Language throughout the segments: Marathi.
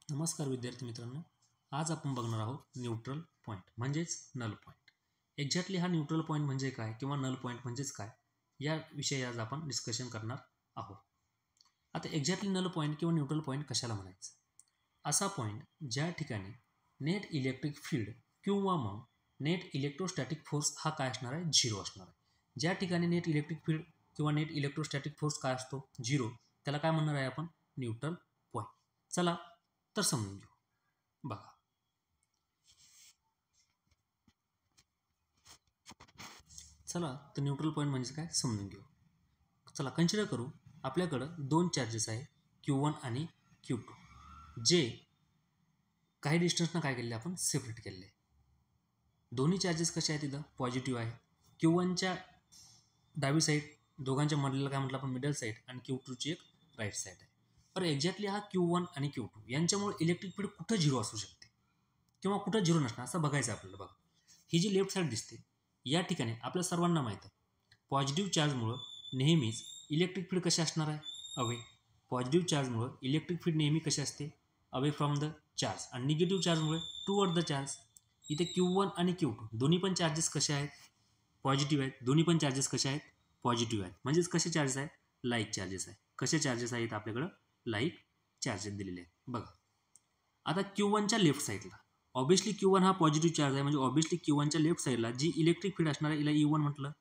नमस्कार विद्यार्थी मित्रांनो, आज आपण बघणार आहोत न्यूट्रल पॉईंट म्हणजेच नल पॉईंट. एक्झॅक्टली हा न्यूट्रल पॉईंट म्हणजे काय किंवा नल पॉईंट म्हणजेच काय या विषयी आज आपण डिस्कशन करणार आहोत. आता एक्झॅक्टली नल पॉईंट किंवा न्यूट्रल पॉईंट कशाला म्हणायचं? असा पॉईंट ज्या ठिकाणी नेट इलेक्ट्रिक फील्ड किंवा मग नेट इलेक्ट्रोस्टॅटिक फोर्स हा काय असणार आहे? झिरो असणार आहे. ज्या ठिकाणी नेट इलेक्ट्रिक फील्ड किंवा नेट इलेक्ट्रोस्टॅटिक फोर्स काय असतो? झिरो. त्याला काय म्हणणार आहे आपण? Neutral point. चला तर समजून घेऊ. बघा, चला तर न्यूट्रल पॉईंट म्हणजे काय समजून घेऊ. चला कन्सिडर करू, आपल्याकडं दोन चार्जेस आहे Q1 आणि Q2, जे काही डिस्टन्सनं काय केले आपण सेपरेट केले. दोन्ही चार्जेस कसे आहेत? इथं पॉझिटिव्ह आहे. Q1च्या डावी साईड दोघांच्या मधल्याला काय म्हटलं आपण? Middle side. आणि Q2ची एक राईट साईड आहे. तर एक्झॅक्टली हा Q1 आणि Q2 यांच्यामुळे इलेक्ट्रिक फील्ड कुठं झिरो असू शकते किंवा कुठं झिरो नसणार असं बघायचं आपल्याला. बघा, ही जी लेफ्ट साईड दिसते या ठिकाणी आपल्या सर्वांना माहीत आहे, पॉझिटिव्ह चार्जमुळं नेहमीच इलेक्ट्रिक फील्ड कशी असणार आहे? अवे. पॉझिटिव्ह चार्जमुळं इलेक्ट्रिक फील्ड नेहमी कशी असते? Away from the charge. आणि निगेटिव्ह चार्जमुळे टुवर्ड द चार्ज. इथे Q1 आणि Q2 दोन्ही पण चार्जेस कसे आहेत? पॉझिटिव्ह आहेत. दोन्ही पण चार्जेस कसे आहेत? पॉझिटिव्ह आहेत. म्हणजेच कसे चार्जेस आहेत? लाईक चार्जेस आहेत. कसे चार्जेस आहेत आपल्याकडं? लाईक चार्जेस दिलेले आहेत. बघा, आता Q1च्या लेफ्ट साईडला ऑब्वियसली Q1 हा पॉझिटिव्ह चार्ज आहे, म्हणजे ऑब्वियसली Q1च्या लेफ्ट साईडला जी इलेक्ट्रिक फील्ड असणार आहे हिला E1 म्हटलं.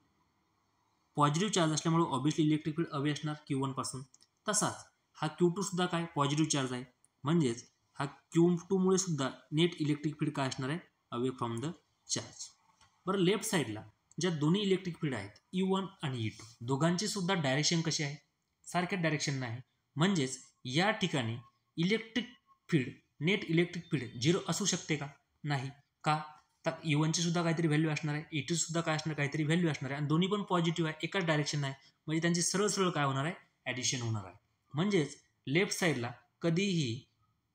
पॉझिटिव्ह चार्ज असल्यामुळे ऑब्वियसली इलेक्ट्रिक फील्ड अवे असणार Q1 पासून. तसाच हा Q2 सुद्धा काय? पॉझिटिव्ह चार्ज आहे, म्हणजेच हा Q2 मुळे सुद्धा नेट इलेक्ट्रिक फील्ड काय असणार आहे? Away from the charge. बरं, लेफ्ट साईडला ज्या दोन्ही इलेक्ट्रिक फील्ड आहेत E1 आणि E2 दोघांची सुद्धा डायरेक्शन कशी आहे? सारख्याच डायरेक्शन नाही. म्हणजेच या ठिकाणी electric field net electric field zero असू शकते का? नाही. का? तर E1ची सुद्धा काहीतरी व्हॅल्यू असणार आहे, E2 सुद्धा काय असणार? काहीतरी व्हॅल्यू असणार आहे. आणि दोन्ही पण पॉझिटिव्ह आहे, एकाच डायरेक्शन आहे, म्हणजे त्यांची सरळ सरळ काय होणार आहे? ॲडिशन होणार आहे. म्हणजेच लेफ्ट साईडला कधीही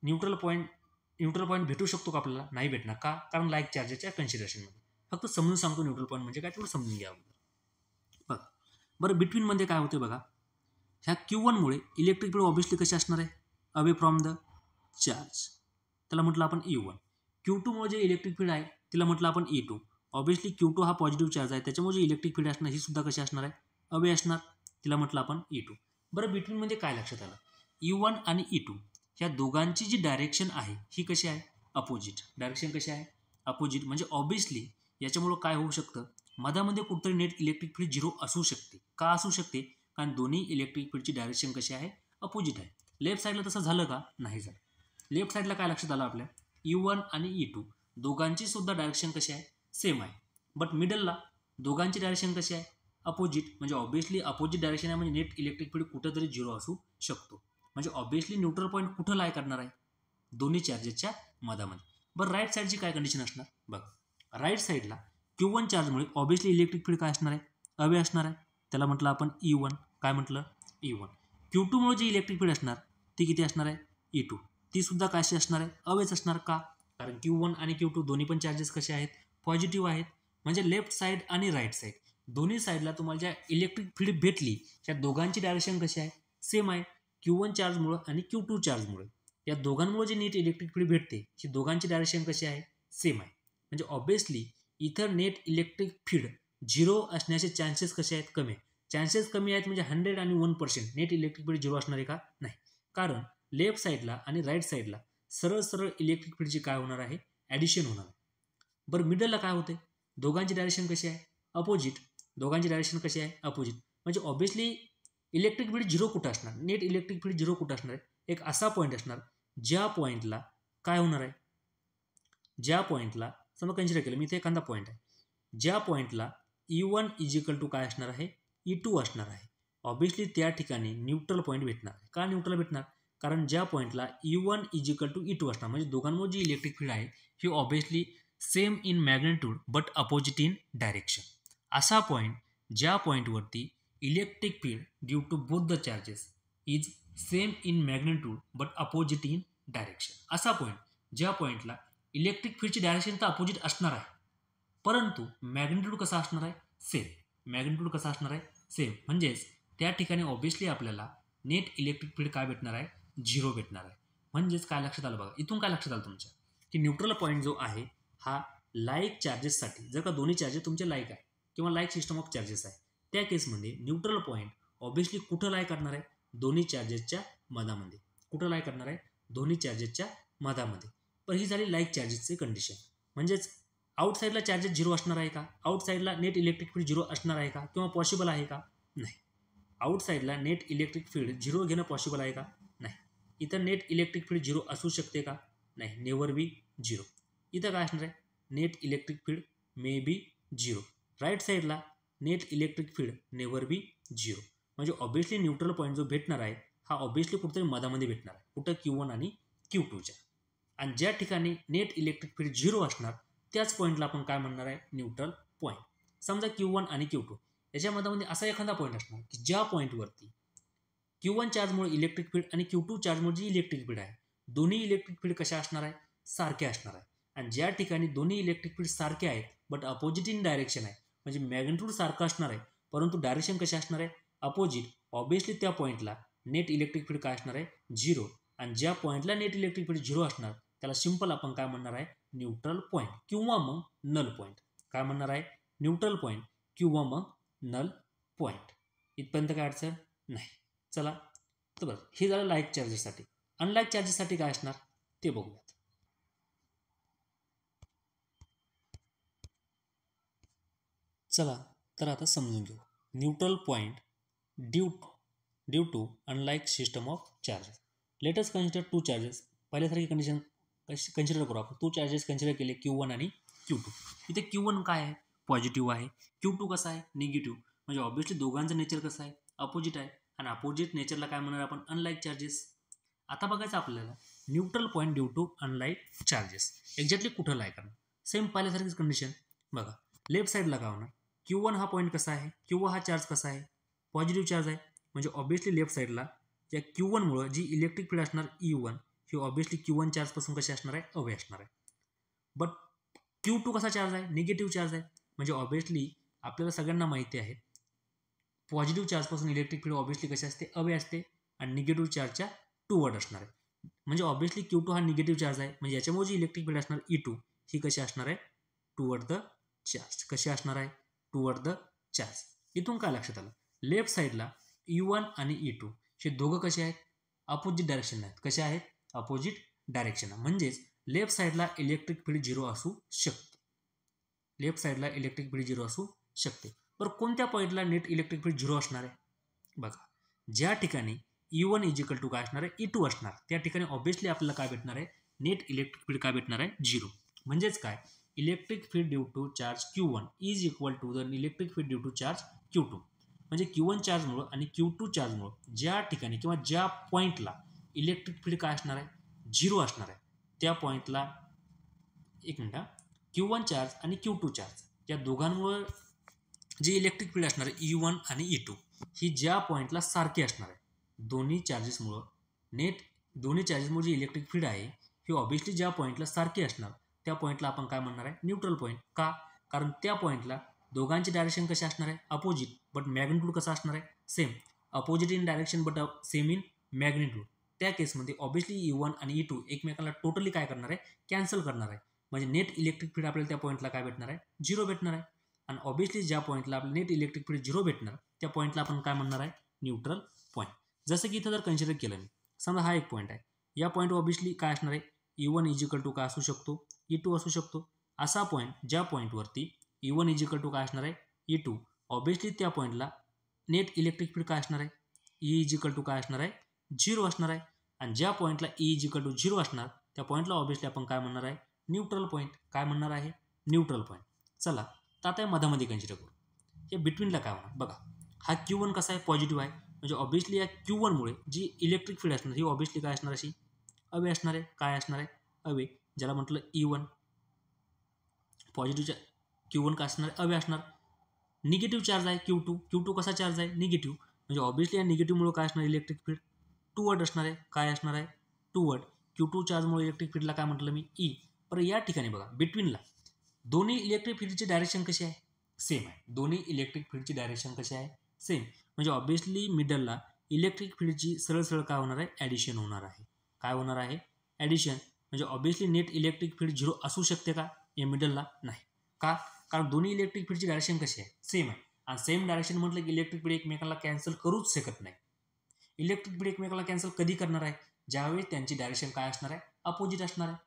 न्यूट्रल पॉईंट भेटू शकतो का आपल्याला? नाही भेटणार. का? कारण लाईक चार्जेसच्या कन्सिडरेशनमध्ये. फक्त समजून सांगतो न्यूट्रल पॉईंट म्हणजे काय, तेवढं समजून घ्या. बघा, बरं, बिटवीनमध्ये काय होते बघा, ह्या Q1 मुळे इलेक्ट्रिक फील्ड ऑब्वियसली कशी असणार आहे? Away from the charge. त्याला म्हटलं आपण E1. Q2 मुळे जे इलेक्ट्रिक फील्ड आहे तिला म्हटलं आपण E2. ऑब्वियसली Q2 हा पॉझिटिव्ह चार्ज आहे, त्याच्यामुळे जे इलेक्ट्रिक फील्ड असणार ही सुद्धा कशी असणार आहे? अवे असणार. तिला म्हटलं आपण E2. बरं, बिटवीनमध्ये काय लक्षात आलं? E1 आणि E2 ह्या दोघांची जी डायरेक्शन आहे ही कशी आहे? अपोजिट. डायरेक्शन कशी आहे? अपोजिट. म्हणजे ऑब्वियसली याच्यामुळं काय होऊ शकतं? मधामध्ये कुठतरी नेट इलेक्ट्रिक फील्ड झिरो असू शकते. का असू शकते? कारण दोन्ही इलेक्ट्रिक फील्डची डायरेक्शन कशी आहे? अपोजिट आहे. लेफ्ट साईडला तसं झालं का? नाही झालं. लेफ्ट साईडला काय लक्षात आलं आपल्या? E1 आणि E2 दोघांची सुद्धा डायरेक्शन कशी आहे? सेम आहे. बट मिडलला दोघांची डायरेक्शन कशी आहे? अपोजिट. म्हणजे ऑब्वियसली अपोजिट डायरेक्शन आहे, म्हणजे नेट इलेक्ट्रिक फील्ड कुठंतरी झिरो असू शकतो. म्हणजे ऑब्वियसली न्यूट्रल पॉईंट कुठं लाय करणार आहे? दोन्ही चार्जेसच्या मधामध्ये. बरं, राईट साईडची काय कंडिशन असणार? बघा, राईट साईडला Q1 चार्जमुळे ऑब्वियसली इलेक्ट्रिक फील्ड काय असणार आहे? अवे असणार आहे. त्याला म्हटलं आपण E1. काय म्हटलं? E1. Q2 मुळे जी इलेक्ट्रिक फील्ड असणार ती किती असणार आहे? E2. ती सुद्धा कशी असणार आहे? अवेच असणार. का? कारण Q1 आणि Q2 दोन्ही पण चार्जेस कसे आहेत? पॉझिटिव्ह आहेत. म्हणजे लेफ्ट साईड आणि राईट साईड दोन्ही साईडला तुम्हाला ज्या इलेक्ट्रिक फील्ड भेटली त्या दोघांची डायरेक्शन कशी आहे? सेम आहे. Q1 चार्जमुळं आणि Q2 चार्जमुळे या दोघांमुळे जे नेट इलेक्ट्रिक फील्ड भेटते ही दोघांची डायरेक्शन कशी आहे? सेम आहे. म्हणजे ऑब्वियसली इथं नेट इलेक्ट्रिक फील्ड झिरो असण्याचे चान्सेस कसे आहेत? कमी आहे. चान्सेस कमी आहेत म्हणजे 100 आणि 1% नेट इलेक्ट्रिक फील्ड झिरो असणार आहे का? नाही. कारण लेफ्ट साईडला आणि राईट साईडला सरळ सरळ इलेक्ट्रिक फील्डची काय होणार आहे? ॲडिशन होणार आहे. बरं, मिडलला काय होते? दोघांची डायरेक्शन कशी आहे? अपोजिट. दोघांची डायरेक्शन कशी आहे? अपोजिट. म्हणजे ऑब्वियसली इलेक्ट्रिक फील्ड झिरो कुठं असणार? नेट इलेक्ट्रिक फील्ड झिरो कुठं असणार आहे? एक असा पॉईंट असणार ज्या पॉईंटला काय होणार आहे? ज्या पॉईंटला समजा कन्सिडर केलं मी, इथे एखादा पॉईंट आहे, ज्या पॉईंटला E1 इज इक्वल टू काय असणार आहे? E2 असणार आहे. ऑब्वियसली त्या ठिकाणी न्यूट्रल पॉईंट भेटणार. का न्यूट्रल भेटणार? कारण ज्या पॉईंटला E1 is equal to E2 असणार, म्हणजे दोघांमध्ये जी इलेक्ट्रिक फील्ड आहे ही obviously same in magnitude but opposite in direction. असा पॉईंट ज्या पॉईंटवरती electric field due to both the charges is same in magnitude but opposite in direction. असा पॉईंट ज्या पॉईंटला इलेक्ट्रिक फील्डची डायरेक्शन तर अपोजिट असणार आहे, परंतु मॅग्निट्यूड कसा असणार आहे? सेम. मॅग्निट्यूड कसा असणार आहे? सेम. म्हणजेच त्या ठिकाणी ऑब्वियसली आपल्याला नेट इलेक्ट्रिक फील्ड काय भेटणार आहे? झिरो भेटणार आहे. म्हणजेच काय लक्षात आलं बघा, इथून काय लक्षात आलं तुमच्या की न्यूट्रल पॉईंट जो आहे हा लाईक चार्जेससाठी, जर का दोन्ही चार्जेस तुमचे लाईक आहे किंवा लाईक सिस्टम ऑफ चार्जेस आहे, त्या केसमध्ये न्यूट्रल पॉईंट ऑब्विसली कुठं लाय करणार आहे, दोन्ही चार्जेसच्या मधामध्ये. कुठं लाय करणार आहे, दोन्ही चार्जेसच्या मधामध्ये. पण ही झाली लाईक चार्जेसची कंडिशन. म्हणजेच आउटसाईडला चार्जेस झिरो असणार आहे का, आउटसाईडला नेट इलेक्ट्रिक फील्ड झिरो असणार आहे का, किंवा पॉसिबल आहे का, नाही. आउटसाईडला नेट इलेक्ट्रिक फील्ड झिरो घेणं पॉसिबल आहे का, नाही. इथं नेट इलेक्ट्रिक फील्ड झिरो असू शकते का, नाही, नेवर बी झिरो. इथं काय असणार आहे, net electric field may be zero. Right साईडला net electric field never be zero. म्हणजे ऑब्विसली न्यूट्रल पॉईंट जो भेटणार आहे हा ऑब्विसली कुठेतरी मधामध्ये भेटणार आहे, कुठं Q1 आणि Q2च्या. आणि ज्या ठिकाणी नेट इलेक्ट्रिक फील्ड झिरो असणार त्याच पॉईंटला आपण काय म्हणणार आहे, न्यूट्रल पॉईंट. समजा Q1 आणि Q2 याच्या मधामध्ये असा एखादा पॉईंट असणार की ज्या पॉईंटवरती Q1 चार्जमुळे इलेक्ट्रिक फील्ड आणि Q2 चार्जमुळे जी इलेक्ट्रिक फील्ड आहे, दोन्ही इलेक्ट्रिक फील्ड कशा असणार आहे, सारख्या असणार आहे. आणि ज्या ठिकाणी दोन्ही इलेक्ट्रिक फील्ड सारखे आहेत बट अपोजिट इन डायरेक्शन आहे, म्हणजे मॅग्निट्यूड सारखं असणार आहे परंतु डायरेक्शन कशी असणार आहे, अपोजिट. ऑब्विसली त्या पॉईंटला नेट इलेक्ट्रिक फील्ड काय असणार आहे, झिरो. आणि ज्या पॉईंटला नेट इलेक्ट्रिक फील्ड झिरो असणार त्याला सिंपल आपण काय म्हणणार आहे, न्यूट्रल पॉईंट किंवा मग नल पॉईंट. काय म्हणणार आहे, न्यूट्रल पॉईंट किंवा मग नल पॉईंट. इथपर्यंत काय अडचण नाही. चला तर बरं, हे झालं लाईक चार्जेससाठी. अनलाईक चार्जेससाठी काय असणार ते बघूयात. चला तर आता समजून घेऊ. Neutral point due to unlike system of charges. Let's consider two charges. पहिल्यासारखी कंडिशन कन्सिडर करू आपण. टू चार्जेस कन्सिडर केले Q1 आणि Q2. इथे Q1 काय आहे, पॉझिटिव्ह आहे. Q2 कसा आहे, निगेटिव्ह. म्हणजे ऑब्विसली दोघांचं नेचर कसं आहे, अपोजिट आहे. आणि अपोजिट नेचरला काय म्हणणार आपण, अनलाईक चार्जेस. आता बघायचं आपल्याला neutral point due to unlike charges exactly कुठं लाय करणार. सेम पहिल्यासारखीच कंडिशन. बघा लेफ्ट साईडला काय होणार, Q1 हा पॉईंट कसा आहे, Q1 हा चार्ज कसा आहे, पॉझिटिव्ह चार्ज आहे. म्हणजे ऑब्विसली लेफ्ट साईडला या Q1 मुळे जी इलेक्ट्रिक फील्ड असणार E1 ही ऑब्विसली Q1 चार्जपासून कशी असणार आहे, अवे असणार आहे. बट Q2 कसा चार्ज आहे, निगेटिव्ह चार्ज आहे. म्हणजे ऑब्विसली आपल्याला सगळ्यांना माहिती आहे पॉझिटिव्ह चार्जपासून इलेक्ट्रिक फील्ड ऑब्विसली कशी असते, अवे असते. आणि निगेटिव्ह चार्जच्या टूवर्ड असणार आहे. म्हणजे ऑब्विसली Q2 हा निगेटिव्ह चार्ज आहे. म्हणजे याच्यामुळे जी इलेक्ट्रिक फील्ड असणार E2 ही कशी असणार आहे, टूवर्ड द चार्ज. कशी असणार आहे, टूवर्ड द चार्ज. इथून काय लक्षात आलं, लेफ्ट साईडला E1 आणि E2 हे दोघं कसे आहेत, अपोजिट डायरेक्शन आहेत. कसे आहेत, अपोजिट डायरेक्शन. म्हणजेच लेफ्ट साईडला इलेक्ट्रिक फील्ड झिरो असू शकते. लेफ्ट साईडला इलेक्ट्रिक फील्ड झिरो असू शकते. बरं कोणत्या पॉईंटला नेट इलेक्ट्रिक फील्ड झिरो असणार आहे, बघा ज्या ठिकाणी E1 इजिकल टू काय असणार आहे, E2 असणार त्या ठिकाणी ऑब्विसली आपल्याला काय भेटणार आहे, नेट इलेक्ट्रिक फील्ड काय भेटणार आहे, झिरो. म्हणजेच काय, electric field due to charge Q1 is equal to the electric field due to charge Q2. म्हणजे Q1 चार्जमुळं आणि Q2 चार्जमुळं ज्या ठिकाणी किंवा ज्या पॉईंटला इलेक्ट्रिक फील्ड काय असणार आहे, झिरो असणार आहे, त्या पॉईंटला एक मिनिट, Q1 चार्ज आणि Q2 चार्ज या दोघांमुळं जी इलेक्ट्रिक फील्ड असणार आहे E1 आणि E2 ही ज्या पॉईंटला सारखी असणार आहे, दोन्ही चार्जेसमुळं जी इलेक्ट्रिक फील्ड आहे ही ऑब्विसली ज्या पॉईंटला सारखी असणार त्या पॉईंटला आपण काय म्हणणार आहे, न्यूट्रल पॉईंट. का, कारण त्या पॉईंटला दोघांची डायरेक्शन कशी असणार आहे, अपोजिट. बट मॅग्निट्यूड कसा असणार आहे, same. Opposite in direction but same in magnitude. त्या केसमध्ये ऑब्विसली E1 आणि E2 एकमेकांना टोटली काय करणार आहे, कॅन्सल करणार आहे. म्हणजे नेट इलेक्ट्रिक फील्ड आपल्याला त्या पॉईंटला काय भेटणार आहे, झिरो भेटणार आहे. आणि ऑब्विसली ज्या पॉईंटला आपल्याला नेट इलेक्ट्रिक फील्ड झिरो भेटणार त्या पॉईंटला आपण काय म्हणणार आहे, न्यूट्रल पॉईंट. जसं की इथं जर कन्सिडर केलं मी, समजा हा एक पॉईंट आहे, या पॉईंट ऑब्विसली काय असणार आहे, E1 इजिकल टू काय असू शकतो, E2 असू शकतो. असा पॉईंट ज्या पॉईंटवरती E1 इजिकल टू काय असणार आहे, E2, ऑब्विसली त्या पॉईंटला नेट इलेक्ट्रिक फील्ड काय असणार आहे, E इजिकल टू काय असणार आहे, झिरो असणार आहे. आणि ज्या पॉईंटला E इजिकल टू झिरो असणार त्या पॉईंटला ऑब्विसली आपण काय म्हणणार आहे, न्यूट्रल पॉईंट. काय म्हणणार आहे, न्यूट्रल पॉईंट. चला तर आता मधामध्ये कन्सिडर करू. या बिटवीनला काय होणार, बघा हा Q1 कसा आहे, पॉझिटिव्ह आहे. म्हणजे ऑब्विसली या Q1 मुळे जी इलेक्ट्रिक फील्ड असणार ही ऑब्विसली काय असणार, अशी अवे असणार आहे. काय असणार आहे, अवे. ज्याला म्हटलं E1 पॉझिटिव्हच्या Q1 काय असणार आहे, अवे असणार. निगेटिव्ह चार्ज आहे Q2 कसा चार्ज आहे, निगेटिव्ह. म्हणजे ऑब्विसली या निगेटिव्हमुळे काय असणार, इलेक्ट्रिक फील्ड टूवर्ड असणार आहे. काय असणार आहे, टूवर्ड. Q2 चार्जमुळे इलेक्ट्रिक फील्डला काय म्हटलं मी, E. पण या ठिकाणी बघा बिटवीनला दोन्ही इलेक्ट्रिक फील्डची डायरेक्शन कशी आहे, सेम आहे. दोन्ही इलेक्ट्रिक फील्डची डायरेक्शन कशी आहे, सेम. म्हणजे ऑब्विसली मिडलला इलेक्ट्रिक फील्डची सरळ सरळ काय होणार आहे, ॲडिशन होणार आहे. काय होणार आहे, ॲडिशन. म्हणजे ऑब्विसली नेट इलेक्ट्रिक फील्ड 0 असू शकते का या मिडलला, नाही. का, कारण दोन्ही इलेक्ट्रिक फील्डची डायरेक्शन कशी आहे, सेम आहे. आणि सेम डायरेक्शन म्हटलं की इलेक्ट्रिक फील्ड एकमेकांना कॅन्सल करूच शकत नाही. इलेक्ट्रिक फील्ड एकमेकांना कॅन्सल कधी करणार आहे, ज्यावेळी त्यांची डायरेक्शन काय असणार आहे, अपोजिट असणार आहे.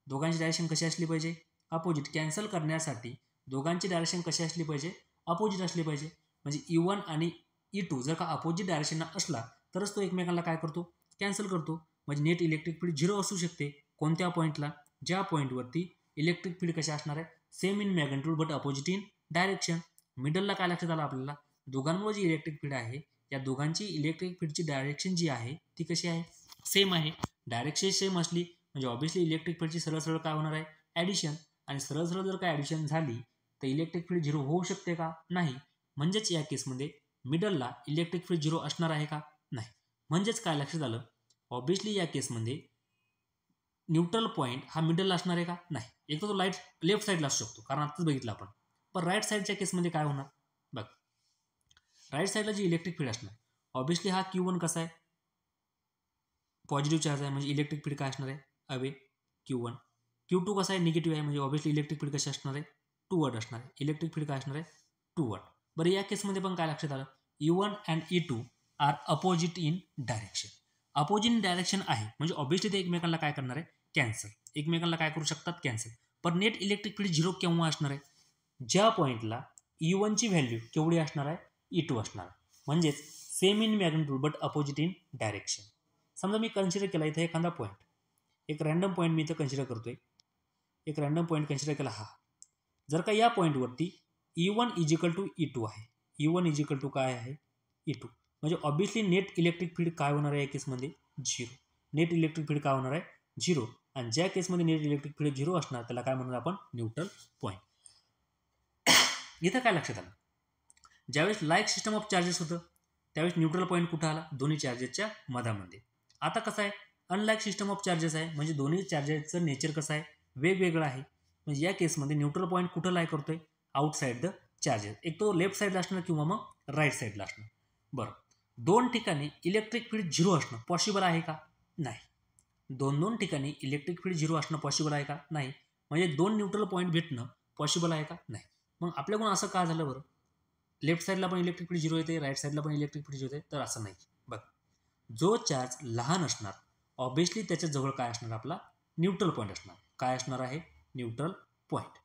दोघांची डायरेक्शन कशी असली पाहिजे, अपोजिट. कॅन्सल करण्यासाठी दोघांची डायरेक्शन कशी असली पाहिजे, अपोजिट असली पाहिजे. म्हणजे E1 आणि E2 जर का अपोजिट डायरेक्शनला असला तरच तो एकमेकांना काय करतो, कॅन्सल करतो. म्हणजे नेट इलेक्ट्रिक फील्ड 0 असू शकते. कोणत्या पॉईंटला, ज्या पॉईंटवरती इलेक्ट्रिक फील्ड कशा असणार आहे, same in magnitude but opposite in direction. मिडलला काय लक्षात आलं आपल्याला, दोघांवर जी इलेक्ट्रिक फील्ड आहे या दोघांची इलेक्ट्रिक फील्डची डायरेक्शन जी आहे ती कशी आहे, सेम आहे. डायरेक्शन सेम असली म्हणजे ऑब्विसली इलेक्ट्रिक फील्डची सरळ सरळ काय होणार आहे, ॲडिशन. आणि सरळ सरळ जर काय ॲडिशन झाली तर इलेक्ट्रिक फील्ड 0 होऊ शकते का, नाही. म्हणजेच या केसमध्ये मिडलला इलेक्ट्रिक फील्ड 0 असणार आहे का, नाही. म्हणजेच काय लक्षात आलं, ऑब्विसली या केसमध्ये न्यूट्रल पॉईंट हा मिडलला असणार आहे का, नाही. एक तर तो लेफ्ट साईडला असू शकतो, कारण आताच बघितलं आपण. पण राईट साईडच्या केसमध्ये काय होणार, बघ. राईट साईडला जी इलेक्ट्रिक फील्ड असणार, ऑब्विसली हा Q1 कसा आहे, पॉझिटिव्ह चार्ज आहे. म्हणजे इलेक्ट्रिक फील्ड काय असणार आहे, अवे Q1. Q2 कसा आहे, निगेटिव्ह आहे. म्हणजे ऑब्विसली इलेक्ट्रिक फील्ड कशी असणार आहे, टूवर्ड असणार आहे. इलेक्ट्रिक फील्ड काय असणार आहे, टूवर्ड. बरं, या केसमध्ये पण काय लक्षात आलं, E1 and E2 are opposite in direction. Opposite in direction आहे म्हणजे ऑब्विसली ते एकमेकांना काय करणार आहे, कॅन्सल. एकमेकांना काय करू शकतात, कॅन्सल. पण नेट इलेक्ट्रिक फील्ड 0 केव्हा असणार आहे, ज्या पॉईंटला E1 ची व्हॅल्यू केवढी असणार आहे, E2 असणार आहे. म्हणजेच same in magnitude but opposite in direction. समजा मी कन्सिडर केला इथे एखादा पॉईंट, एक रॅन्डम पॉईंट मी इथं कन्सिडर करतोय. एक रॅन्डम पॉईंट कन्सिडर केला हा. जर का या पॉईंटवरती E1 is equal to E2 आहे, E1 इज इक्वल टू काय आहे, E2. म्हणजे ऑब्विसली नेट इलेक्ट्रिक फील्ड काय होणार आहे या केसमध्ये, 0. नेट इलेक्ट्रिक फील्ड काय होणार आहे, 0. आणि ज्या केसमध्ये नेट इलेक्ट्रिक फील्ड 0 असणार त्याला काय म्हणणार आपण, न्यूट्रल पॉईंट. इथं काय लक्षात आलं, ज्यावेळेस लाईक सिस्टम ऑफ चार्जेस होतं त्यावेळेस न्यूट्रल पॉईंट कुठं आला, दोन्ही चार्जेसच्या मधामध्ये. आता कसं आहे, अनलाईक सिस्टम ऑफ चार्जेस आहे. म्हणजे दोन्ही चार्जेसचं नेचर कसं आहे, वेगवेगळं आहे. म्हणजे या केसमध्ये न्यूट्रल पॉईंट कुठं लाय करतोय, आउटसाईड द चार्जेस. एक तो लेफ्ट साईडला असणार किंवा मग राईट साईडला असणार. बरं, दोन ठिकाणी इलेक्ट्रिक फील्ड 0 असणं पॉसिबल आहे का, नाही. दोन ठिकाणी इलेक्ट्रिक फील्ड 0 असणं पॉसिबल आहे का, नाही. म्हणजे दोन न्यूट्रल पॉईंट भेटणं पॉसिबल आहे का, नाही. मग आपल्याकडून असं का झालं बरं, लेफ्ट साईडला पण इलेक्ट्रिक फील्ड 0 येते, राईट साईडला पण इलेक्ट्रिक फील्ड 0 येते, तर असं नाही. बघ, जो चार्ज लहान असणार ऑब्विसली त्याच्याजवळ काय असणार, आपला न्यूट्रल पॉईंट असणार. काय असणार आहे, न्यूट्रल पॉईंट.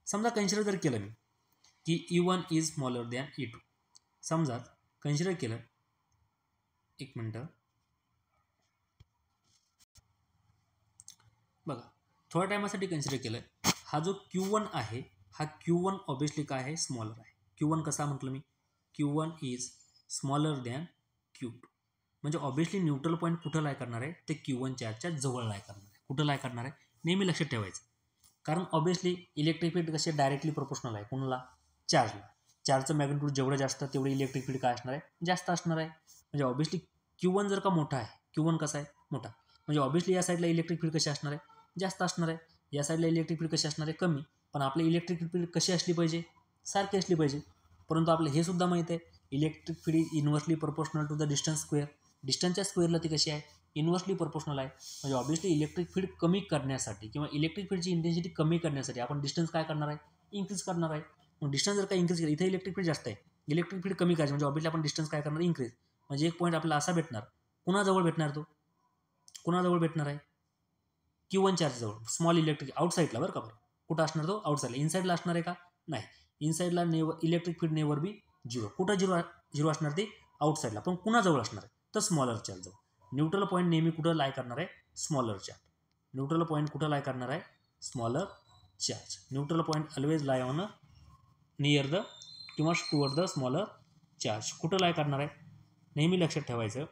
समजा कन्सिडर जर केलं मी की E1 is smaller than E2. समजा कन्सिडर केलं, एक मिनटं बघा, थोड्या टायमासाठी कन्सिडर केलं, हा जो Q1 आहे हा Q1 ऑब्विसली काय आहे, स्मॉलर आहे. Q1 कसा म्हटलं मी, Q1 is smaller than Q2. म्हणजे ऑब्विसली न्यूट्रल पॉईंट कुठं लाय करणार आहे, ते Q1 चार्जच्या जवळ लाय करणार आहे. कुठं लाय करणार आहे, नेहमी लक्षात ठेवायचं. कारण ऑब्विसली इलेक्ट्रिक फील्ड कसे डायरेक्टली प्रोपोर्शनल आहे, कोणाला, चार्जला. चार्जचं मॅग्निट्यूड जेवढं जास्त तेवढे इलेक्ट्रिक फील्ड काय असणार आहे, जास्त असणार आहे. म्हणजे ऑब्विसली Q1 जर का मोठा आहे, Q1 कसा आहे, मोठा, म्हणजे ऑब्विसली या साईडला इलेक्ट्रिक फील्ड कशी असणार आहे, जास्त असणार आहे. या साईडला इलेक्ट्रिक फील्ड कशी असणार आहे, कमी. पण आपली इलेक्ट्रिक फील्ड कशी असली पाहिजे, सारखी असली पाहिजे. परंतु आपलं हे सुद्धा माहीत आहे, electric field inversely proportional to the distance square. डिस्टन्सच्या स्क्वेअरला ती कशी आहे, इन्व्हर्सली प्रोपोर्शनल आहे. म्हणजे ऑब्विसली इलेक्ट्रिक फील्ड कमी करण्यासाठी किंवा इलेक्ट्रिक फील्डची इंटेन्सिटी कमी करण्यासाठी आपण डिस्टन्स काय करणार आहे, इन्क्रीज करणार आहे. मग डिस्टन्स जर का इन्क्रीज केलं, इथे इलेक्ट्रिक फील्ड जास्त आहे, इलेक्ट्रिक फील्ड कमी करायची म्हणजे ऑब्विसली आपण डिस्टन्स काय करणार, इन्क्रीज. म्हणजे एक पॉईंट आपल्याला असा भेटणार, कुणाजवळ भेटणार, तो कुणाजवळ भेटणार आहे, Q1 चार्जजवळ, स्मॉल इलेक्ट्रिक आउटसाईडला. बरं का, बरं कुठं असणार तो, आउटसाईडला. इनसाईडला असणार आहे का, नाही. इनसाईडला इलेक्ट्रिक फील्ड नेवर बी 0. कुठं 0 असणार, ते आउटसाईडला. पण कुणाजवळ असणार आहे, तर स्मॉलर चार्जजवळ. न्यूट्रल पॉईंट नेहमी कुठं लाय करणार आहे, स्मॉलर चार्ज. न्यूट्रल पॉईंट कुठं लाय करणार आहे, smaller charge. Neutral point always lie on near the किंवा टुवर्ड द स्मॉलर चार्ज. कुठं लाय करणार आहे, नेहमी लक्षात ठेवायचं,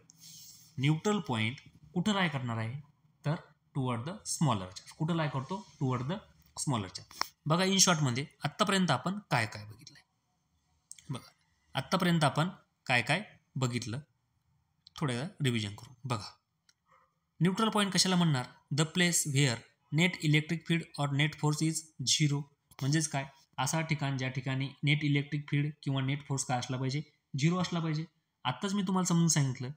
न्यूट्रल पॉईंट कुठं लाय करणार आहे, तर टुवर्ड द स्मॉलर चार्ज. कुठं लाय करतो, टुवर्ड द स्मॉलर चार्ज. बघा, इन शॉर्टमध्ये आत्तापर्यंत आपण काय काय बघितलं आहे, बघा आत्तापर्यंत आपण काय काय बघितलं, थोड्या रिव्हिजन करू. बघा, न्यूट्रल पॉईंट कशाला म्हणणार, the place where net electric field or net force is 0. म्हणजेच काय, असा ठिकाण ज्या ठिकाणी नेट इलेक्ट्रिक फील्ड किंवा नेट फोर्स काय असला पाहिजे, 0 असला पाहिजे. आत्ताच मी तुम्हाला समजून सांगितलं,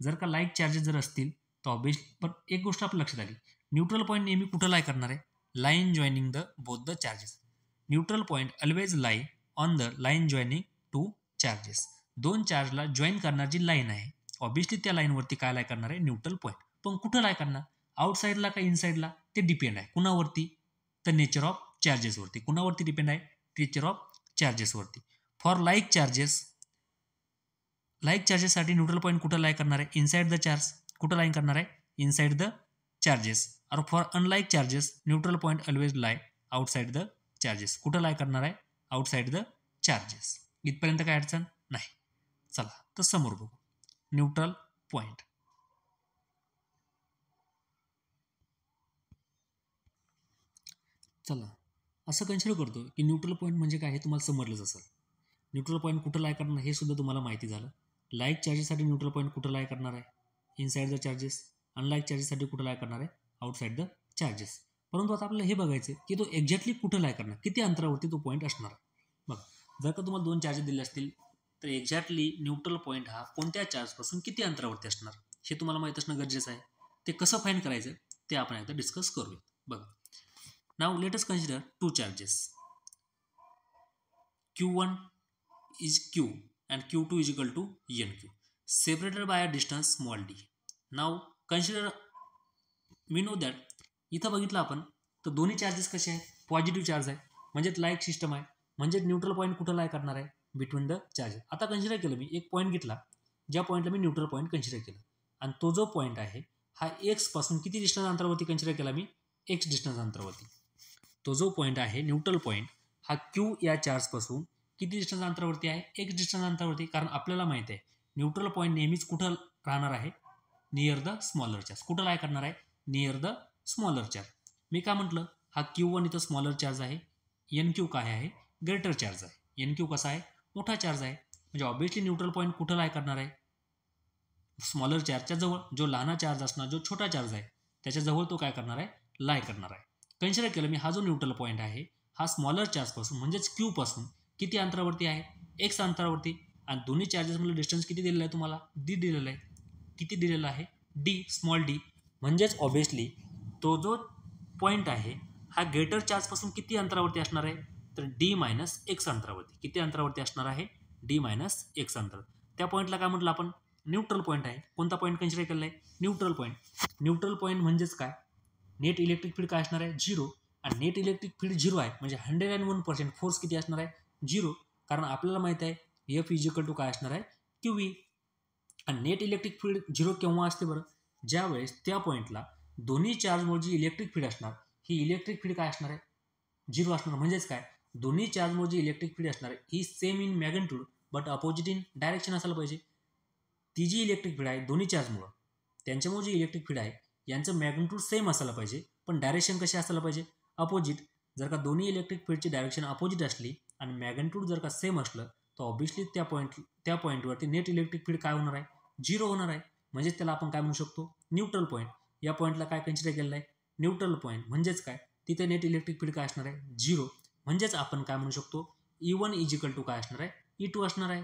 जर का लाईक चार्जेस जर असतील तर ऑब्वियसली पण एक गोष्ट आपल्या लक्षात आली, न्यूट्रल पॉईंट नेहमी कुठं लाय करणार आहे? Line joining the both the charges. Neutral point always lie on the line joining two charges. दोन चार्जला जॉईन करणारी लाईन आहे, ऑब्वियसली त्या लाईनवरती काय लाय करणार आहे? Neutral point. पण कुठं लाय करणार? आउटसाईडला का इनसाईडला? ते डिपेंड आहे कुणावरती? तर नेचर ऑफ चार्जेसवरती. कुणावरती डिपेंड आहे? नेचर ऑफ चार्जेसवरती. फॉर लाईक चार्जेससाठी न्यूट्रल पॉईंट कुठं लाय करणार आहे? Inside the charge. कुठं लाईन करणार आहे? Inside the charges. और for unlike charges neutral point always lie outside the charges. कुठं लाय करणार आहे? Outside the charges. इथपर्यंत काय अडचण नाही. चला तर समोर बघू न्यूट्रल पॉईंट. चला असं कन्सिडर करतो की न्यूट्रल पॉईंट म्हणजे काय हे तुम्हाला समजलंच असेल. न्यूट्रल पॉईंट कुठं लाय करणार हे सुद्धा तुम्हाला माहिती झालं. लाईक चार्जेससाठी न्यूट्रल पॉईंट कुठं लाय करणार आहे? Inside the charges. अनलाईक चार्जेससाठी कुठं लाय करणार आहे? Outside the charges. परंतु आता आपल्याला हे बघायचं की तो एक्झॅक्टली कुठं लाय करणार, किती अंतरावरती तो पॉईंट असणार आहे. बघ जर का तुम्हाला दोन चार्जेस दिले असतील तर एक्झॅक्टली न्यूट्रल पॉईंट हा कोणत्या चार्जपासून किती अंतरावरती असणार हे तुम्हाला माहीत असणं गरजेचं आहे. ते कसं फाईंड करायचं ते आपण आता डिस्कस करूया. बघा now let us consider two charges. Q1 is Q and Q2 is equal to NQ separated by a distance small d. Now consider, we know that इथं बघितलं आपण तर दोन्ही चार्जेस कसे आहेत? पॉझिटिव्ह चार्ज आहे म्हणजे लाईक सिस्टम आहे, म्हणजे न्यूट्रल पॉईंट कुठं लाय करणार आहे? Between the charges. आता कन्सिडर केलं मी एक पॉईंट घेतला, ज्या पॉईंटला मी न्यूट्रल पॉईंट कन्सिडर केलं आणि तो जो पॉईंट आहे हा एक्स पासून किती डिस्टन्स अंतरावरती कन्सिडर केला मी? एक्स डिस्टन्स अंतरावरती. तो जो पॉईंट आहे न्यूट्रल पॉईंट हा क्यू या चार्जपासून किती डिस्टन्स अंतरावरती आहे? एक्स डिस्टन्स अंतरावरती. कारण आपल्याला माहित आहे न्यूट्रल पॉईंट नेहमीच कुठं राहणार आहे? Near the smaller charge. कुठं लाय करणार आहे? Near the smaller charge. मी काय म्हटलं, हा Q1 इथं स्मॉलर चार्ज आहे, NQ काय आहे? ग्रेटर चार्ज आहे. NQ कसा आहे? मोठा चार्ज आहे. म्हणजे ऑब्वियसली न्यूट्रल पॉईंट कुठं लाय करणार आहे? स्मॉलर चार्जच्या जवळ. जो लहान चार्ज असणार, जो छोटा चार्ज आहे त्याच्याजवळ तो काय करणार आहे? लाय करणार आहे. कन्सिडर केलं मी हा जो न्यूट्रल पॉईंट आहे हा स्मॉलर चार्जपासून म्हणजेच क्यू पासून किती अंतरावरती आहे? एक्स अंतरावरती. आणि दोन्ही चार्जेसमधलं डिस्टन्स किती दिलेलं आहे तुम्हाला? डी दिलेलं आहे. किती दिलेलं आहे? D, small d. म्हणजेच ऑब्वियसली तो जो पॉईंट आहे हा ग्रेटर चार्जपासून किती अंतरावरती असणार आहे? तर डी मायनस एक्स अंतरावरती. किती अंतरावरती असणार आहे? डी मायनस एक्स अंतर. त्या पॉईंटला काय म्हटलं आपण? न्यूट्रल पॉईंट आहे. कोणता पॉईंट कन्सिडर केलेला आहे? Neutral point. न्यूट्रल पॉईंट म्हणजेच काय? नेट इलेक्ट्रिक फील्ड काय असणार आहे? झिरो. आणि नेट इलेक्ट्रिक फील्ड झिरो आहे म्हणजे 101% फोर्स किती असणार आहे? झिरो. कारण आपल्याला माहित आहे एफ इज इक्वल टू काय असणार आहे? QE. आणि नेट इलेक्ट्रिक फील्ड झिरो केव्हा असते बरं? ज्या वेळेस त्या पॉईंटला दोन्ही चार्जमुळे जी इलेक्ट्रिक फील्ड असणार ही इलेक्ट्रिक फील्ड काय असणार आहे? झिरो असणार. म्हणजेच काय? दोन्ही चार्जमुळे जी इलेक्ट्रिक फील्ड असणार आहे ही same in magnitude but opposite in direction असायला पाहिजे. ती जी इलेक्ट्रिक फील्ड आहे दोन्ही चार्जमुळं त्यांच्यामुळे जी इलेक्ट्रिक फील्ड आहे यांचं मॅग्निट्यूड सेम असायला पाहिजे, पण डायरेक्शन कशी असायला पाहिजे? अपोजिट. जर का दोन्ही इलेक्ट्रिक फील्डची डायरेक्शन अपोजिट असली आणि मॅग्निट्यूड जर का सेम असलं तर ऑब्वियसली त्या पॉईंटवरती नेट इलेक्ट्रिक फील्ड काय होणार आहे? झिरो होणार आहे. म्हणजेच त्याला आपण काय म्हणू शकतो? Neutral point. या पॉईंटला काय कन्सिडर केलेलं आहे? Neutral point. म्हणजेच काय? तिथे नेट इलेक्ट्रिक फील्ड काय असणार आहे? झिरो. म्हणजेच आपण काय म्हणू शकतो? E1 इज इक्वल टू काय असणार आहे? E2 असणार आहे.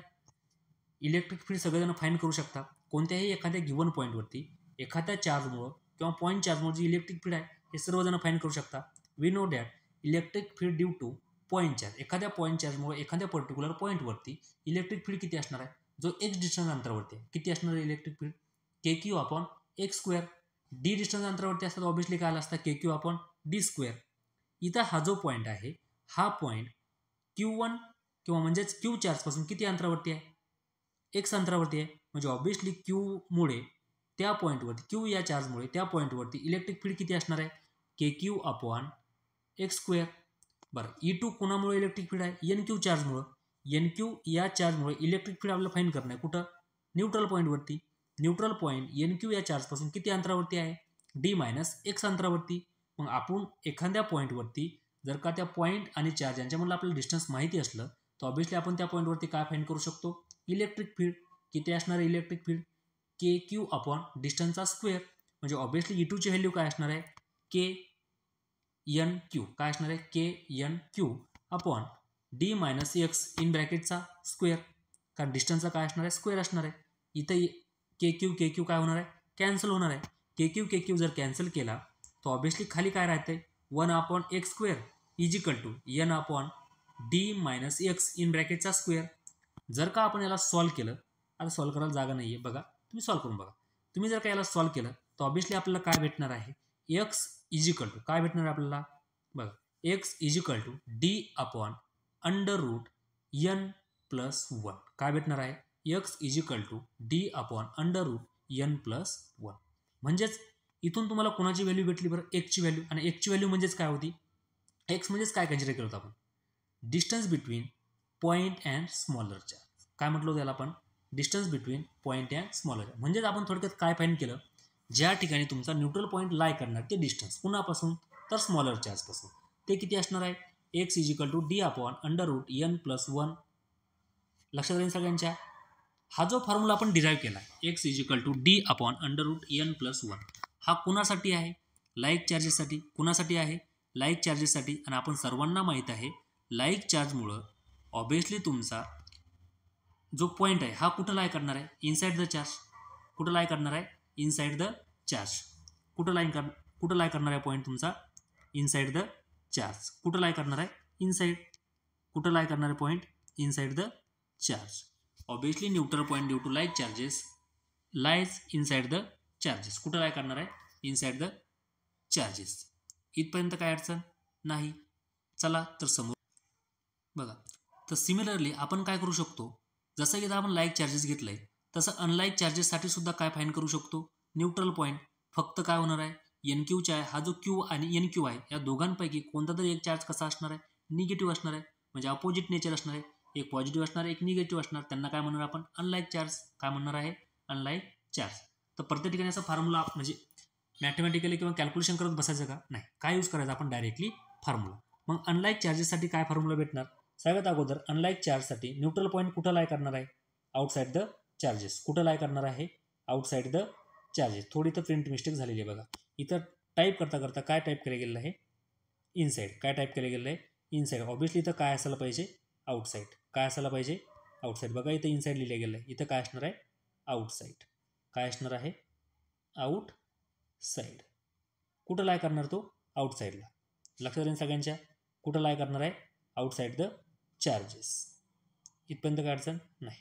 इलेक्ट्रिक फील्ड सगळेजण फाईंड करू शकता. कोणत्याही एखाद्या गिवन पॉईंटवरती एखाद्या चार्जमुळं किंवा पॉईंट चार्जमुळे जी इलेक्ट्रिक फील्ड आहे हे सर्वजण फाईंड करू शकता. We know that electric field due to point charge. एखाद्या पॉईंट चार्जमुळे एखाद्या पर्टिक्युलर पॉईंटवरती इलेक्ट्रिक फील्ड किती असणार आहे? जो एक्स डिस्टन्स अंतरावरती आहे. किती असणार आहे electric field? KQ upon x square. D distance अंतरावरती असतात ऑब्वियसली काय आला असता? KQ upon D square. इथं हा जो पॉईंट आहे हा पॉईंट Q1 किंवा म्हणजेच क्यू चार्जपासून किती अंतरावरती आहे? एक्स अंतरावरती आहे. म्हणजे ऑब्वियसली क्यूमुळे त्या पॉईंटवरती क्यू या चार्जमुळे त्या पॉईंटवरती इलेक्ट्रिक फील्ड किती असणार आहे? KQ upon x square. बरं E2 कोणामुळे इलेक्ट्रिक फील्ड आहे? NQ चार्जमुळं. NQ या चार्जमुळे इलेक्ट्रिक फील्ड आपल्याला फाईंड करणं आहे. कुठं? न्यूट्रल पॉईंटवरती. न्यूट्रल पॉईंट NQ या चार्जपासून किती अंतरावरती आहे? डी मायनस एक्स अंतरावरती. मग आपण एखाद्या पॉईंटवरती जर का त्या पॉईंट आणि चार्ज यांच्यामधलं आपल्याला डिस्टन्स माहिती असलं तर ऑब्वियसली आपण त्या पॉईंटवरती काय फाईंड करू शकतो? Electric field. किती असणार आहे इलेक्ट्रिक फील्ड? KQ अपॉन डिस्टन्सचा स्क्वेअर. म्हणजे ऑब्वियसली E2ची व्हॅल्यू काय असणार आहे? KNQ. काय असणार आहे? KNQ upon D minus X in ब्रॅकेटचा स्क्वेअर. कारण डिस्टन्सचा काय असणार आहे? स्क्वेअर असणार आहे. इथं KQ काय होणार आहे? कॅन्सल होणार आहे. के क्यू जर कॅन्सल केला तर ऑब्वियसली खाली काय राहते 1/x² is equal to n/d-x in ब्रॅकेटचा स्क्वेअर. जर का आपण याला सॉल्व केलं, आता सॉल्व करायला जागा नाही आहे बघा, तुम्ही सॉल्व करून बघा. तुम्ही जर का याला सॉल्व केलं तर ऑब्वियसली आपल्याला काय भेटणार आहे x इज इक्वल टू काय भेटणार आहे आपल्याला बघा x is equal to d/n+1 काय भेटणार आहे x is equal to d/n+1. म्हणजेच इथून तुम्हाला कोणाची व्हॅल्यू भेटली बरं x ची व्हॅल्यू. आणि x ची व्हॅल्यू म्हणजेच काय होती x म्हणजेच काय कन्सिडर केलं होतं आपण distance between point and smaller charge. काय म्हटलं होतं याला आपण distance between point and smaller charge. म्हणजेच आपण थोडक्यात काय फाईंड केलं ज्या ठिकाणी तुमचा न्यूट्रल पॉईंट लाय करणार ते डिस्टन्स कुणापासून तर स्मॉलर चार्जपासून ते किती असणार आहे x is equal to d/n+1. लक्षात राहील सगळ्यांच्या. हा जो फॉर्म्युला आपण डिराईव्ह केला x is equal to d/n+1 हा कुणासाठी आहे लाईक चार्जेससाठी. कुणासाठी आहे लाईक चार्जेससाठी. आणि आपण सर्वांना माहीत आहे लाईक चार्जमुळं ऑब्वियसली तुमचा जो पॉईंट आहे हा कुठं लाय करणार आहे इनसाइड द चार्ज. कुठं लाय करणार आहे इनसाइड द चार्ज. कुठं लाय करणार आहे पॉईंट तुमचा इनसाइड द चार्ज. कुठं लाय करणार आहे इनसाइड. कुठं लाय करणार आहे point inside the charge. Obviously neutral point due to like charges lies inside the charges. कुठं लाय करणार आहे इनसाइड द चार्जेस. इथपर्यंत काय अडचण नाही. चला तर समोर बघा. तर सिमिलरली आपण काय करू शकतो जसं की आपण लाईक चार्जेस घेतलंय तसं अनलाईक चार्जेससाठी सुद्धा काय फाईंड करू शकतो न्यूट्रल पॉईंट. फक्त काय होणार आहे NQ चा आहे हा जो Q आणि NQ आहे या दोघांपैकी कोणता तरी एक चार्ज कसा असणार आहे निगेटिव्ह असणार आहे. म्हणजे अपोजिट नेचर असणार आहे. एक पॉझिटिव्ह असणार एक निगेटिव्ह असणार. त्यांना काय म्हणणार आपण अनलाईक चार्ज. काय म्हणणार आहे अनलाईक चार्ज. तर प्रत्येक ठिकाणी असा फॉर्म्युला म्हणजे मॅथमॅटिकली किंवा कॅल्क्युलेशन करत बसायचं का नाही. काय यूज करायचं आपण डायरेक्टली फॉर्म्युला. मग अनलाईक चार्जेससाठी काय फॉर्म्युला भेटणार सगळ्यात अगोदर अनलाईक चार्जसाठी न्यूट्रल पॉईंट कुठं लाय करणार आहे आउटसाइड द चार्जेस. कुठं लाय करणार आहे आउटसाइड द चार्जेस. थोडी तर प्रिंट मिस्टेक झालेली आहे बघा. इथं टाईप करता करता काय टाईप केलं गेलं आहे इनसाइड. काय टाईप केलं गेलं आहे इनसाइड. ऑब्वियसली इथं काय असायला पाहिजे आउटसाइड. काय असायला पाहिजे आउटसाइड. बघा इथं इनसाइड लिहिलं गेलं आहे. इथं काय असणार आहे आउटसाइड. काय असणार आहे आउटसाइड. कुठं लाय करणार तो आउटसाइडला. लक्षात येईल सगळ्यांच्या. कुठं लाय करणार आहे आउटसाइड द चार्जेस. इथपर्यंत काय अडचण नाही.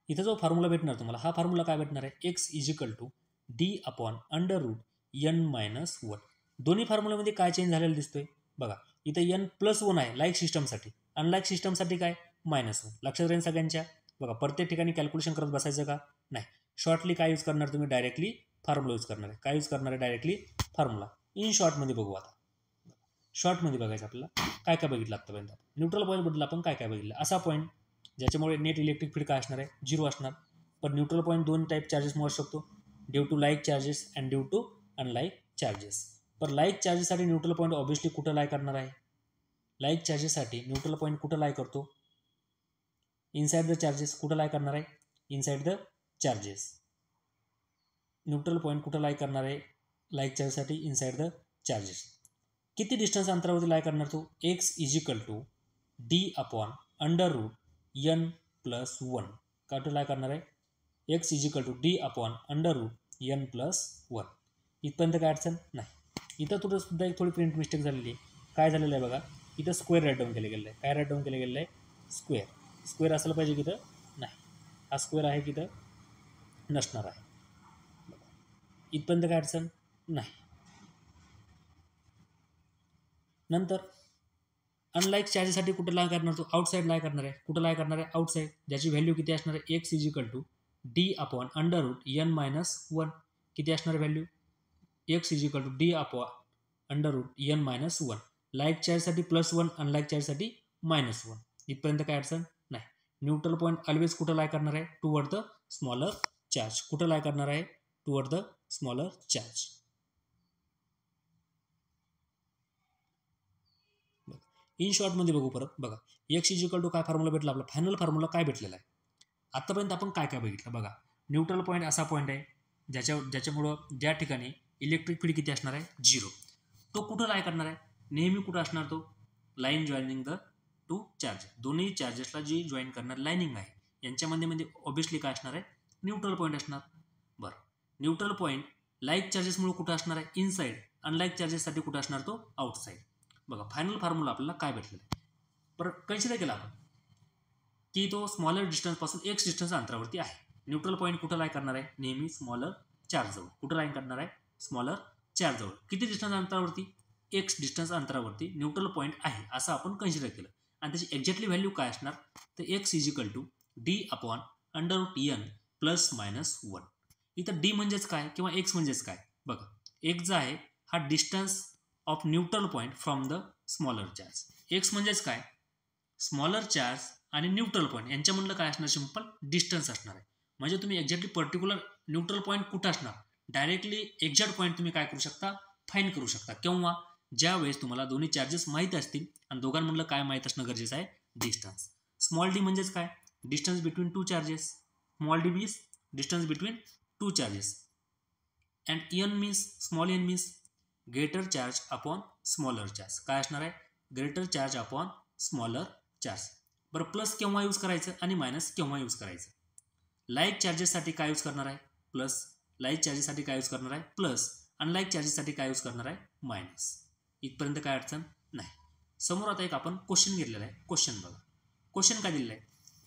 इथं जो फॉर्म्युला भेटणार तुम्हाला हा फॉर्म्युला काय भेटणार आहे x is equal to d/n-1. दोन्ही फॉर्म्युल्यामध्ये काय चेंज झालेलं दिसतोय बघा. इथं n+1 आहे लाईक सिस्टमसाठी. अनलाईक सिस्टमसाठी काय -1. लक्षात राहील सगळ्यांच्या. बघा प्रत्येक ठिकाणी कॅल्क्युलेशन करत बसायचं का नाही. शॉर्टली काय यूज करणार तुम्ही डायरेक्टली फॉर्म्युला यूज करणार आहे. काय यूज करणार आहे डायरेक्टली फॉर्म्युला. इन शॉर्टमध्ये बघू आता. शॉर्टमध्ये बघायचं आपल्याला काय काय बघितलं आतापर्यंत. न्यूट्रल पॉईंटबद्दल आपण काय काय बघितलं. असा पॉईंट ज्याच्यामुळे नेट इलेक्ट्रिक फील्ड काय असणार आहे 0 असणार. पण न्यूट्रल पॉईंट दोन टाईप चार्जेसमुळे असू शकतो due to like charges and due to unlike charges. पण लाईक चार्जेससाठी न्यूट्रल पॉईंट ऑब्वियसली कुठं लाय करणार आहे लाईक चार्जेससाठी न्यूट्रल पॉईंट कुठं लाय करतो इनसाइड द चार्जेस. कुठं लाय करणार आहे inside the charges. Neutral point कुठं लाय करणार आहे लाईक चार्जेससाठी इनसाइड द चार्जेस. किती डिस्टन्स अंतरावरती लाय करणार तो x is equal to d/n+1. काय लाय करणार आहे x is equal to d/n+1. इथपर्यंत काय अडचण नाही. इथं तुझं सुद्धा एक थोडी प्रिंट मिस्टेक झालेली आहे. काय झालेलं आहे बघा इथं स्क्वेअर राईट डाऊन केलं गेलं आहे. काय राईट डाऊन केलं गेलं आहे स्क्वेअर. स्क्वेअर असलं पाहिजे की इथं नाही. हा स्क्वेअर आहे की इथं नसणार आहे. इथपर्यंत काय अडचण नाही. नंतर अनलाईक चार्जेससाठी कुठं लाय करणार तो आउटसाईड लाय करणार आहे. कुठं लाय करणार आहे आउटसाईड. ज्याची व्हॅल्यू किती असणार आहे x is equal to d/n-1. किती असणार value x is equal to d/n-1. Like चार्जसाठी +1 अनलाईक चार्जसाठी -1. इथपर्यंत काय अडचण नाही. न्यूट्रल पॉईंट ऑलवेज कुठं लाय करणार आहे टुवर्ड द स्मॉलर चार्ज. कुठं लाय करणार आहे toward the smaller charge. In शॉर्टमध्ये बघू परत बघा. x इज इक्वल टू काय फॉर्म्युला भेटला आपला फायनल फॉर्म्युला काय भेटलेला आहे. आतापर्यंत आपण काय काय बघितलं बघा. न्यूट्रल पॉईंट असा पॉईंट आहे ज्याच्यामुळं ज्या ठिकाणी इलेक्ट्रिक फील्ड किती असणार आहे 0. तो कुठं लाय करणार आहे नेहमी कुठं असणार तो line joining the two charge. दोन्ही चार्जेसला जी जॉईन करणार लाईनिंग आहे यांच्यामध्ये ऑब्वियसली काय असणार आहे न्यूट्रल पॉईंट असणार. बरं, न्यूट्रल पॉईंट लाईक चार्जेसमुळे कुठं असणार आहे? इनसाईड. अनलाईक चार्जेससाठी कुठं असणार? तो आउटसाईड. बघा फायनल फॉर्म्युला आपल्याला काय भेटलेला आहे. बरं, कन्सिडर केला आपण की तो स्मॉलर डिस्टन्सपासून एक्स डिस्टन्स अंतरावरती आहे. न्यूट्रल पॉईंट कुठं लाईन करणार आहे? नेहमी स्मॉलर चार्जजवळ. कुठं लाईन करणार आहे? स्मॉलर चार्जजवळ. किती डिस्टन्स अंतरावरती? एक्स डिस्टन्स अंतरावरती न्यूट्रल पॉईंट आहे असं आपण कन्सिडर केलं. आणि त्याची एक्झॅक्टली व्हॅल्यू काय असणार? तर x is equal to d upon under root n plus minus 1. इथं डी म्हणजेच काय किंवा एक्स म्हणजेच काय? बघा, एक्स जो आहे हा distance of neutral point from the smaller charge. X म्हणजेच काय? स्मॉलर चार्ज आणि न्यूट्रल पॉईंट यांच्यामधलं काय असणार? सिंपल डिस्टन्स असणार आहे. म्हणजे तुम्ही एक्झॅक्टली पर्टिक्युलर न्यूट्रल पॉईंट कुठं असणार? डायरेक्टली एक्झॅक्ट पॉईंट तुम्ही काय करू शकता? फाईंड करू शकता. केव्हा? ज्या वेळेस तुम्हाला दोन्ही चार्जेस माहीत असतील आणि दोघांमधलं काय माहीत असणं गरजेचं आहे? डिस्टन्स. स्मॉल डी म्हणजेच काय? Distance between two charges. Small d means distance between two charges. And n means small n means greater charge upon smaller charge. काय असणार आहे? Greater charge upon smaller charge. बरं, प्लस केव्हा यूज करायचं आणि मायनस केव्हा यूज करायचं? लाईक चार्जेससाठी काय यूज करणार आहे? प्लस. लाईक चार्जेससाठी काय यूज करणार आहे? प्लस. अनलाईक चार्जेससाठी काय यूज करणार आहे? मायनस. इथपर्यंत काय अडचण नाही. समोर आता एक आपण क्वेश्चन घेतलेला आहे. क्वेश्चन बघा. क्वेश्चन काय दिलेलं आहे?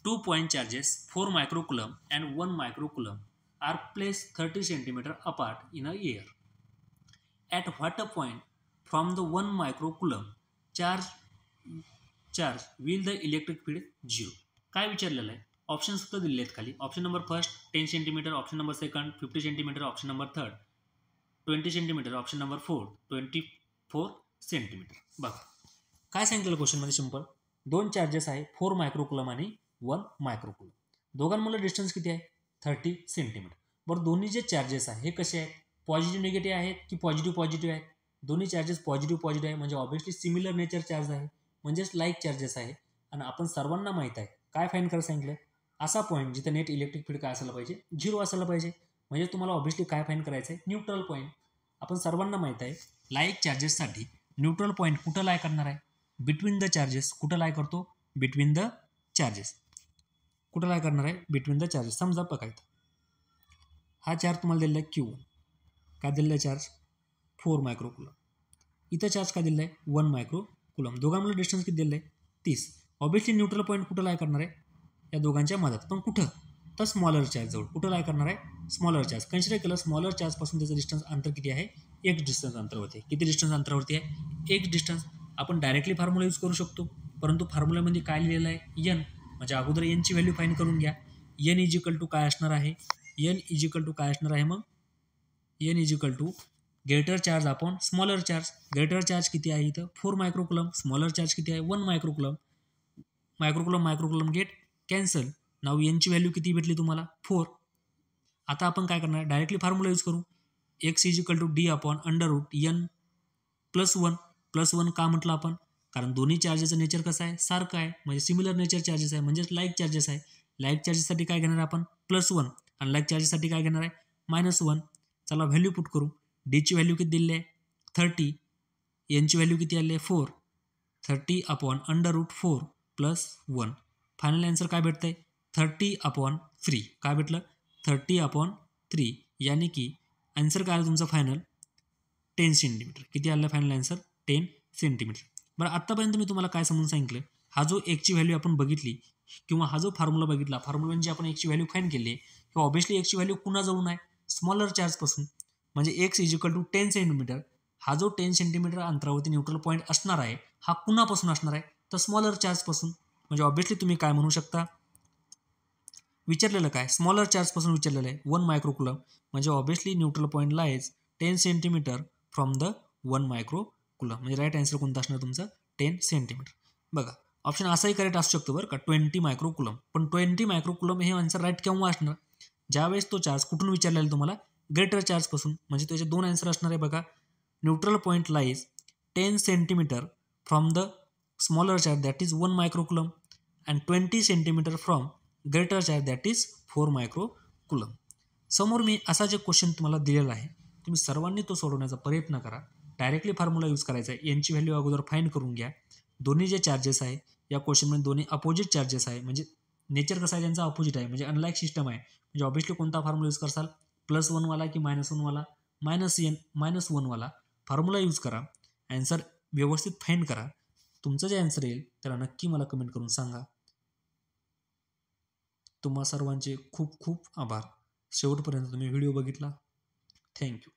2 point charges 4 microcoulomb and 1 microcoulomb are place 30 centimetre apart in a air. At what a point from the 1 microcoulomb charge will the electric field 0. काय विचारलेलं आहे? ऑप्शन सुद्धा दिलेले आहेत खाली. Option number first 10 centimetre, option number second 50 centimetre, option number third 20 centimetre, option number 4 24 centimetre. बघा काय सांगितलं क्वेश्चनमध्ये? सिंपल दोन चार्जेस आहे 4 मायक्रोकुलम आणि 1 मायक्रोकुलम. दोघांमधलं डिस्टन्स किती आहे? 30 सेंटीमीटर. बरं, दोन्ही जे चार्जेस आहे हे कसे आहेत? पॉझिटिव्ह निगेटिव्ह आहेत की पॉझिटिव्ह पॉझिटिव्ह आहेत? दोन्ही चार्जेस पॉझिटिव्ह आहे म्हणजे ऑब्व्हियसली सिमिलर नेचर चार्ज आहे म्हणजेच लाईक चार्जेस आहे. आणि आपण सर्वांना माहीत आहे काय फाईंड करायला सांगितलं? असा पॉईंट जिथे नेट इलेक्ट्रिक फील्ड काय असायला पाहिजे? 0 असायला पाहिजे. म्हणजे तुम्हाला ऑब्व्हियसली काय फाईंड करायचं आहे? Neutral point. आपण सर्वांना माहीत आहे लाईक चार्जेससाठी न्यूट्रल पॉईंट कुठं लाय करणार आहे? Between the charges. कुठं लाय करतो? Between the charges. कुठं लाय करणार आहे? Between the charges. समजा बघा इथं हा चार्ज तुम्हाला दिलेला आहे Q1. काय दिलेला आहे चार्ज? 4 मायक्रोकुलम. इथं चार्ज काय दिलेला आहे? 1 मायक्रोकुलम. दोघांमधलं डिस्टन्स किती दिलं आहे? 30. ऑब्व्हियसली न्यूट्रल पॉईंट कुठं लाय करणार आहे? या दोघांच्या मधात. पण कुठं? तर स्मॉलर चार्ज जवळ. कुठं लाय करणार आहे? Smaller charge. कन्सिडर केलं स्मॉलर चार्जपासून त्याचं डिस्टन्स अंतर किती आहे? एक डिस्टन्स अंतरावरती आहे. किती डिस्टन्स अंतरावरती आहे? एक डिस्टन्स. आपण डायरेक्टली फॉर्म्युला यूज करू शकतो, परंतु फॉर्म्युलामध्ये काय लिहिलेलं आहे? एन. म्हणजे अगोदर एनची व्हॅल्यू फाईंड करून घ्या. एन इज इक्वल टू काय असणार आहे? एन इज इक्वल टू काय असणार आहे मग? N is equal to greater charge upon smaller charge. Greater charge किती आहे इथं? 4 मायक्रोकुलम. स्मॉलर चार्ज किती आहे? 1 मायक्रोकुलम. Microcoulomb get cancel. नाव एनची व्हॅल्यू किती भेटली तुम्हाला? 4. आता आपण काय करणार? डायरेक्टली फॉर्म्युला यूज करू. X is equal to d upon under root n plus 1. Plus 1 का म्हटलं आपण? कारण दोन्ही चार्जेसचं नेचर कसं आहे? सारखं आहे. म्हणजे सिमिलर नेचर चार्जेस आहे म्हणजेच लाईक चार्जेस आहे. लाईक चार्जेससाठी काय घेणार आपण? +1. आणि लाईक चार्जेससाठी काय घेणार आहे? -1. चला व्हॅल्यू पुट करू. डीची व्हॅल्यू किती दिली आहे? 30. एनची व्हॅल्यू किती आली आहे? 4. 30 upon under root 4 plus 1. Final answer काय भेटतं आहे? 30 अपॉन 3. काय भेटलं? 30 अपॉन 3. यानी की आन्सर काय आलं तुमचं फायनल? 10 सेंटीमीटर. किती आलं फायनल आन्सर? 10 सेंटीमीटर. बरं, आत्तापर्यंत मी तुम्हाला काय समजून सांगितलं? हा जो एकची व्हॅल्यू आपण बघितली किंवा हा जो फॉर्म्युला बघितला, फॉर्म्युला म्हणजे आपण एकची व्हॅल्यू फाईंड केली आहे किंवा ऑब्व्हियसली एकची व्हॅल्यू कुणाजवळून आहे? स्मॉलर चार्जपासून. म्हणजे x is equal to 10 centimetre. हा जो 10 सेंटीमीटर अंतरावरती न्यूट्रल पॉईंट असणार आहे हा कुणापासून असणार आहे? तर स्मॉलर चार्जपासून. म्हणजे ऑब्व्हियसली तुम्ही काय म्हणू शकता? विचारलेलं काय? स्मॉलर चार्जपासून विचारलेलं आहे 1 मायक्रोकुलम. म्हणजे obviously neutral point lies 10 centimetre from the 1 मायक्रोकुलम. म्हणजे राईट आन्सर कोणता असणार तुमचं? 10 सेंटीमीटर. बघा ऑप्शन असाही करेक्ट असू शकतो बरं का, 20 मायक्रोकुलम. पण 20 मायक्रोकुलम हे आन्सर राईट केव्हा असणार? ज्यावेळेस तो चार्ज कुठून विचारलेला तुम्हाला? ग्रेटर चार्जपासून. म्हणजे त्याचे दोन आन्सर असणार आहे बघा. Neutral point lies 10 centimetre from the smaller charge that is 1 microcoulomb and 20 centimetre from greater charge that is 4 microcoulomb. समोर मी असा जे क्वेश्चन तुम्हाला दिलेला आहे तुम्ही सर्वांनी तो सोडवण्याचा प्रयत्न करा. डायरेक्टली फॉर्म्युला यूज करायचा आहे. यांची व्हॅल्यू अगोदर फाईंड करून घ्या. दोन्ही जे चार्जेस आहे या क्वेश्चनमध्ये दोन्ही अपोजिट चार्जेस आहे म्हणजे नेचर कसं आहे त्यांचा अपोजिट आहे, म्हणजे अनलाईक सिस्टम आहे. म्हणजे ऑब्विसली कोणता फॉर्म्युला यूज करसाल, +1 वाला की -1 वाला, -1 वाला फॉर्म्युला यूज करा. ॲन्सर व्यवस्थित फाइंड करा. तुमचं जे ॲन्सर येईल त्याला नक्की मला कमेंट करून सांगा. तुम्हा सर्वांचे खूप खूप आभार. शेवटपर्यंत तुम्ही व्हिडिओ बघितला. थँक्यू.